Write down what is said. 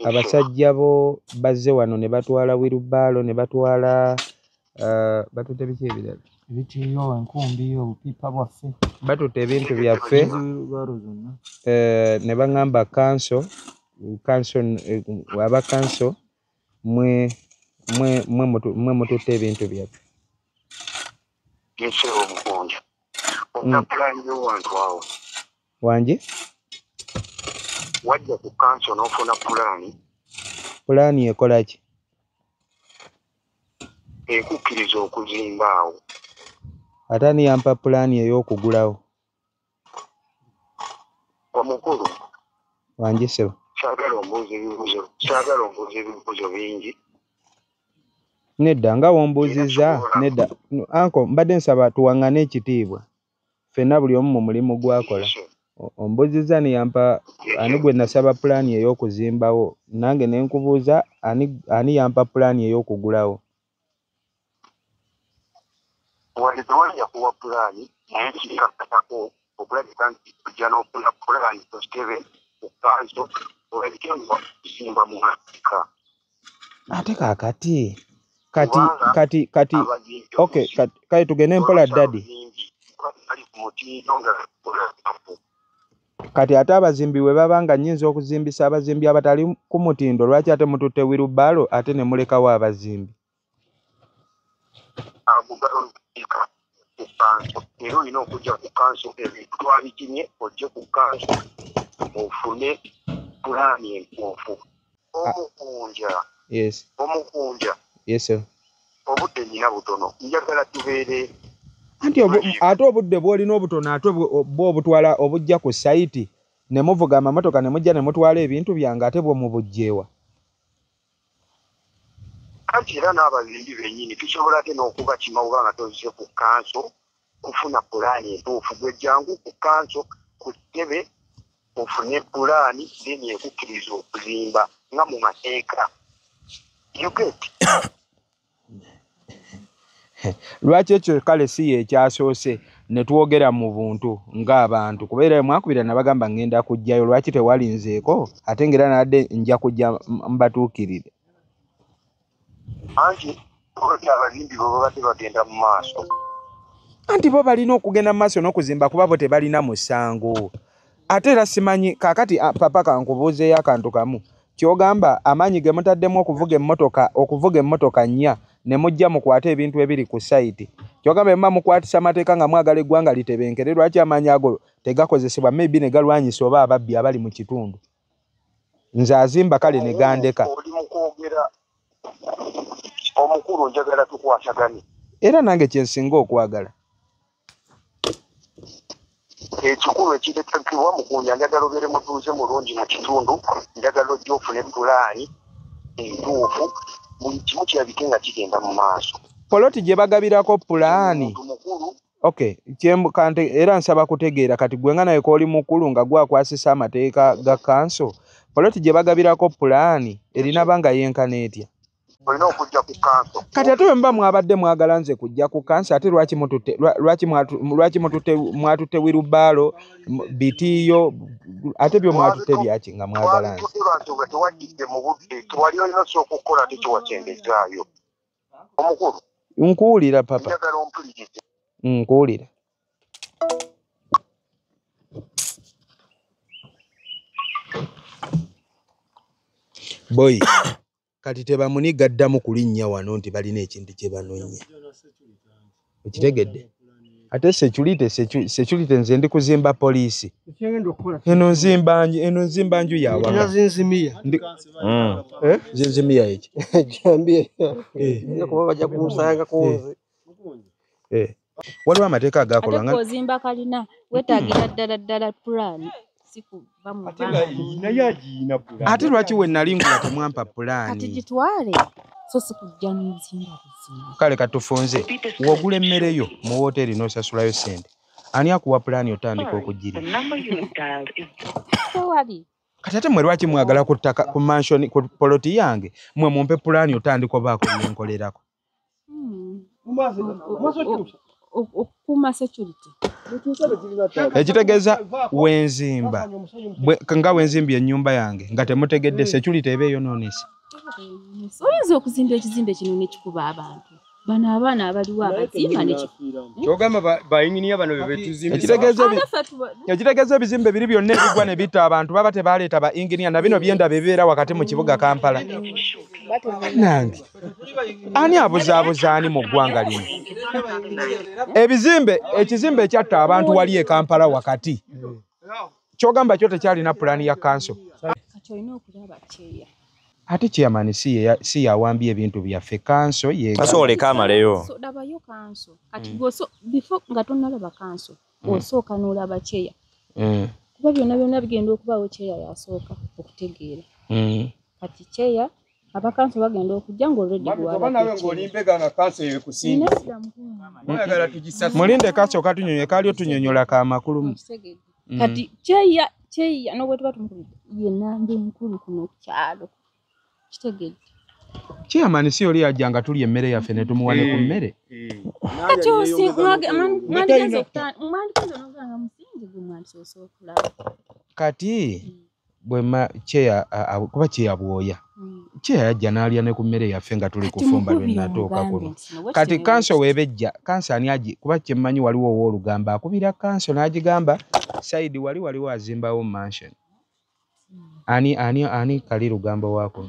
abasajja bo bazze wano ne batwala wirubaalo ne batwala batutte biki ebirala ebitiyo enkumbi obupipa bwaffe batutte ebintu byaffe ne baŋŋamba kanso aba kanso mwe mututte ebintu byaffe wangi wajja ku kanso n'ofuna pulaani ekola ki ekukkiriza okuzimba awo ate ani yampa pulaani ey'okugulawo omukulu wangi sebo saagala ombuuza ebibuuzo bingi nedda nga wombuuzizza nedda anko mbadde nsaba tuwaŋŋane ekitiibwa ffenna buli omu mu mulimu gwakola ombuuzizza niyampa ani gwe nasaba pulaani ey'okuzimbawo nange ne nkubuuza ani yampa pulaani ey'okugulawo wadde tewajja kuwa pulaani naye kikakatako okulabika nti ojja n'ofuna pulaani tositebe ku kanso olabike nga kuzimba mu Afrika ate kaakati kati okay kati tugende mpola ddadi kati ate abazimbi bwe baba nga nnyinza okuzimbisa abazimbi abatali ku mutindo lwaki ate mututte wirubaalo ate ne mulekawo abazimbi era olina okujja ku kanso ebintu twabikimye ojje ku kanso ofune pulaani entuufu omukunja obudde nnyina butono njagala tubeere anti ate obudde bw'olina obutono ate bwo obutwala obujja ku sayiti ne muvuga amamotoka ne mujja ne mutwala ebintu byange ate bwe mubujjeewa anti era n'abazimbi bennyini tusobola ate n'okubakima oba nga tozise ku kanso kufuna pulaani entuufu gwe jjangu ku kanso ku ttebe ofune pulaani then ekukkiriza okuzimba nga mu mateeka yogeti lwaki ekyo kale si yekyasoose ne twogera mu buntu ng'abantu kubeera mwakubira nabagamba ngenda kujjayo lwaki tewalinzeeko ate ngera nadde nja kujja mbatuukirire anti olwati abazimbi bo babadde bagenda mu maaso anti bo balina okugenda mu maaso n'okuzimba kuba bo tebalina musango ate era simanyi kaakati papa kankubuuzeeyo akantu kamu kyogamba amaanyi ge mutaddemu okuvuga emmotoka nnya ne mujja mukwate ebintu ebiri ku sayiti kyogamba emma mukwatisa amateeka nga mwagala eggwanga litebenkere lwaki amaanyi ago tegakozesebwa maybe ne galwanyisa oba ababbi abali mu kitundu nze azimba kale ne gandeka oli mu kwogera omukulu njagala tukwasaganye era nange kyensinga okwagala ekikulu ekiteekebwa mukunya njagala obeere mutuuze mulungi mu kitundu njagala ojja ofune pulaani entuufu buli kimu kirabike nga kigenda mu maaso poloti gye bagabirako pulaani okay kante era nsaba kutegeera kati gwe nga naye kooli mukulu nga gwakwasisa amateeka ga kanso poloti gye bagabirako pulaani erina banga yenkana etya olina okujja ku kanso kati ate bwe muba mwabadde mwagala nze kujja ku kanso ate lwaki mwatutte wirubaalo bitiiyo ate byo mwatutte byaki nga mwagala nze tewajjidde mu budde tewali olina sooka okukola tekiwakyendezaayo omukulu nkuwulira papa njagala ompulirize nkuwulira boy kati tebamuniga ddamu kulinnya wano nti balina ekintu kye banoonya okitegedde ate security nze ndi kuzimba poliisi eno nzimba nju yawa zinzimia eki waliwo amateeka agakolwa ate kozimba kalina wetaagira ddala pulaani ate lwaki we nali ngula temwampa pulaani kati gitwale so sikujja n'enzimba kale katufunze wogula emmere yo mu wooteri n'osasulayo ssente ani akuwa pulaani otandika okugirira kati ate mwe lwaki mwagala ku ttaka ku mansioni ku poloti yange mwe mumpe pulaani otandika obaako byenkolerako okuma security. Ekitegeeza wenzimba nga wenzimbye ennyumba yange nga temutegedde security ebe yonoonese. Oyinza okuzimba ekizimbe kino ne kikuba abantu. Bano abaana abaliwo abazimba ne kyogamba bayinginiya bano bebetuzimba. Ekitegeeza ebizimbe biri byonna ebigwa ne bitta abantu baba tebaleeta ba inginiya na bino byenda bibeera wakati mu kibuga Kampala. Nange ani abuzaabuza ani mu ggwanga lino? Ekizimbe ekyatta abantu wali e Kampala wakati. Kyogamba kyo tekyalina pulaani ya kanso. Kati olina okulaba Kyeya. Ate chairman si yawambye ebintu byaffe kanso ye. Kasoleka amaleyo. So dabayo kanso. Kati goso before nga tonnalaba kanso. Osooka n'olaba Kyeya. Kuba byonna bigenda okubaawo Kyeya yasooka okutegeera. Kati Kyeya abakanso bagenda okujja ng'olredde gwala. Abana ng'olimbega nga kanso ye kusinda. Oyagala tugisasa. Mulinde kanso katunyonye kalyo tunyonyola ka makulu. Kati Kyeya n'obwe tuba tumukubidde ye nambe enkulu kuno kyalo. Kitegedde. Chairman si oli ajjanga tuli emmere yaffe ne tumuwa ne ku mmere. Kati osi mwandigenza n'oganga musingi gwe mwandisoosa okulaba. Kati bwe Kyeya kuba Kyeya bwoya. Kyeya yajja n'alya ne ku mmere yaffe nga tuli kufumba lwenna tuuka kuno. Kati kanso weebejja kanso ani aji kuba kyemmanyi waliwo owoolugamba akubira kanso n'agigamba Saidi waliwo azimbawo mansion. Ani kali lugamba waako.